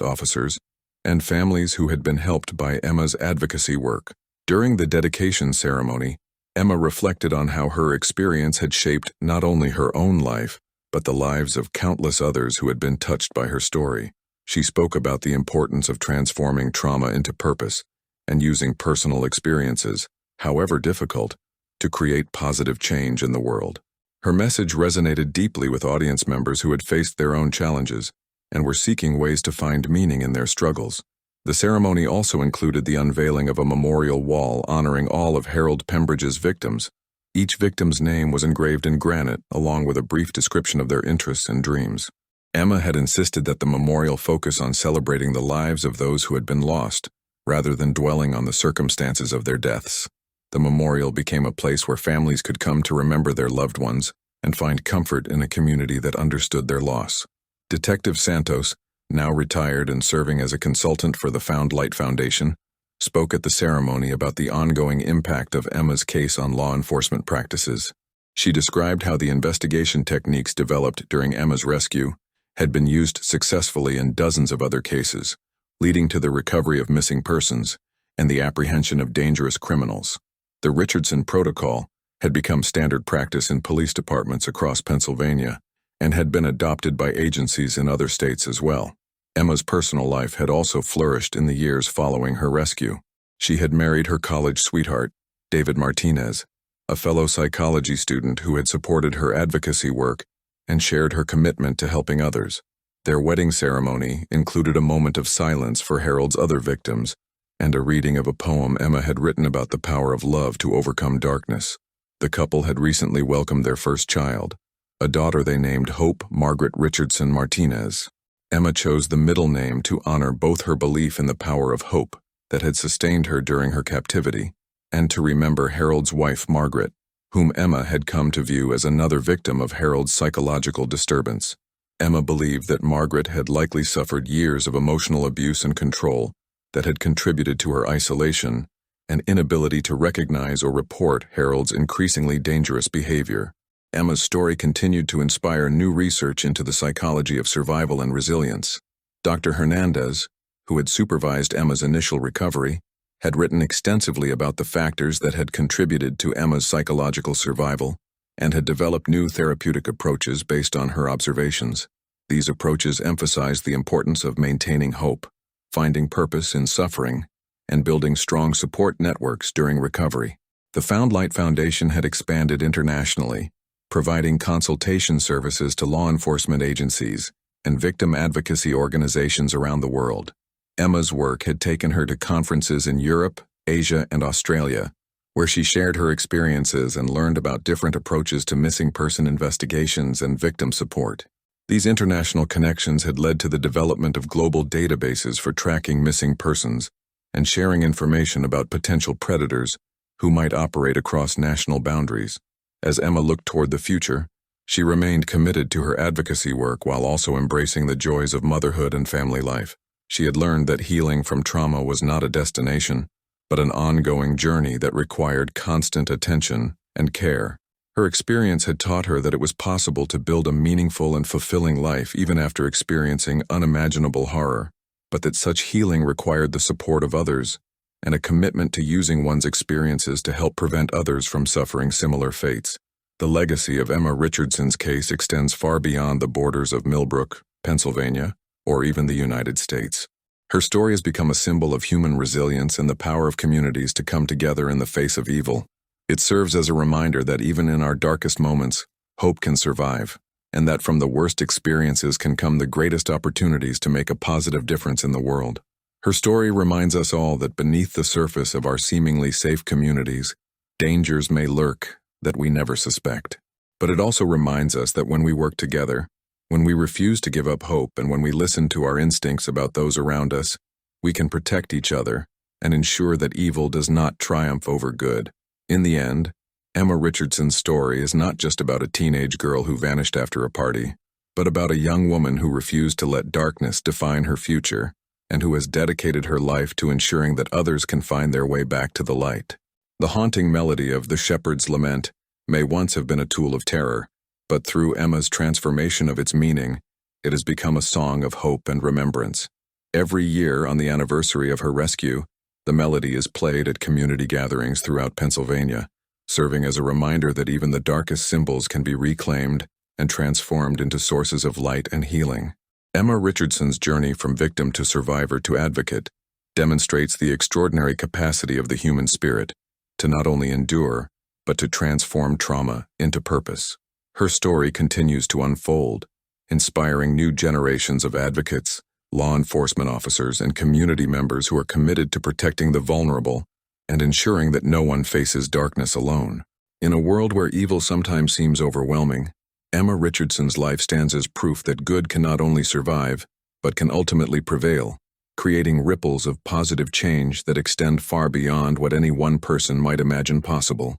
officers, and families who had been helped by Emma's advocacy work. During the dedication ceremony, Emma reflected on how her experience had shaped not only her own life, but the lives of countless others who had been touched by her story. She spoke about the importance of transforming trauma into purpose and using personal experiences, however difficult, to create positive change in the world. Her message resonated deeply with audience members who had faced their own challenges and were seeking ways to find meaning in their struggles. The ceremony also included the unveiling of a memorial wall honoring all of Harold Pembridge's victims. Each victim's name was engraved in granite, along with a brief description of their interests and dreams. Emma had insisted that the memorial focus on celebrating the lives of those who had been lost, rather than dwelling on the circumstances of their deaths. The memorial became a place where families could come to remember their loved ones and find comfort in a community that understood their loss. Detective Santos, now retired and serving as a consultant for the Found Light Foundation, spoke at the ceremony about the ongoing impact of Emma's case on law enforcement practices. She described how the investigation techniques developed during Emma's rescue had been used successfully in dozens of other cases, leading to the recovery of missing persons and the apprehension of dangerous criminals. The Richardson Protocol had become standard practice in police departments across Pennsylvania and had been adopted by agencies in other states as well. Emma's personal life had also flourished in the years following her rescue. She had married her college sweetheart, David Martinez, a fellow psychology student who had supported her advocacy work and shared her commitment to helping others. Their wedding ceremony included a moment of silence for Harold's other victims and a reading of a poem Emma had written about the power of love to overcome darkness. The couple had recently welcomed their first child, a daughter they named Hope Margaret Richardson Martinez. Emma chose the middle name to honor both her belief in the power of hope that had sustained her during her captivity, and to remember Harold's wife Margaret, whom Emma had come to view as another victim of Harold's psychological disturbance. Emma believed that Margaret had likely suffered years of emotional abuse and control that had contributed to her isolation and inability to recognize or report Harold's increasingly dangerous behavior. Emma's story continued to inspire new research into the psychology of survival and resilience. Dr. Hernandez, who had supervised Emma's initial recovery, had written extensively about the factors that had contributed to Emma's psychological survival and had developed new therapeutic approaches based on her observations. These approaches emphasized the importance of maintaining hope, finding purpose in suffering, and building strong support networks during recovery. The Found Light Foundation had expanded internationally, providing consultation services to law enforcement agencies and victim advocacy organizations around the world. Emma's work had taken her to conferences in Europe, Asia, and Australia, where she shared her experiences and learned about different approaches to missing person investigations and victim support. These international connections had led to the development of global databases for tracking missing persons and sharing information about potential predators who might operate across national boundaries. As Emma looked toward the future, she remained committed to her advocacy work while also embracing the joys of motherhood and family life. She had learned that healing from trauma was not a destination, but an ongoing journey that required constant attention and care. Her experience had taught her that it was possible to build a meaningful and fulfilling life even after experiencing unimaginable horror, but that such healing required the support of others and a commitment to using one's experiences to help prevent others from suffering similar fates. The legacy of Emma Richardson's case extends far beyond the borders of Millbrook, Pennsylvania, or even the United States. Her story has become a symbol of human resilience and the power of communities to come together in the face of evil. It serves as a reminder that even in our darkest moments, hope can survive, and that from the worst experiences can come the greatest opportunities to make a positive difference in the world. Her story reminds us all that beneath the surface of our seemingly safe communities, dangers may lurk that we never suspect. But it also reminds us that when we work together, when we refuse to give up hope, and when we listen to our instincts about those around us, we can protect each other and ensure that evil does not triumph over good. In the end, Emma Richardson's story is not just about a teenage girl who vanished after a party, but about a young woman who refused to let darkness define her future and who has dedicated her life to ensuring that others can find their way back to the light. The haunting melody of The Shepherd's Lament may once have been a tool of terror, but through Emma's transformation of its meaning, it has become a song of hope and remembrance. Every year on the anniversary of her rescue, the melody is played at community gatherings throughout Pennsylvania, serving as a reminder that even the darkest symbols can be reclaimed and transformed into sources of light and healing. Emma Richardson's journey from victim to survivor to advocate demonstrates the extraordinary capacity of the human spirit to not only endure, but to transform trauma into purpose. Her story continues to unfold, inspiring new generations of advocates, law enforcement officers, and community members who are committed to protecting the vulnerable and ensuring that no one faces darkness alone. In a world where evil sometimes seems overwhelming, Emma Richardson's life stands as proof that good can not only survive, but can ultimately prevail, creating ripples of positive change that extend far beyond what any one person might imagine possible.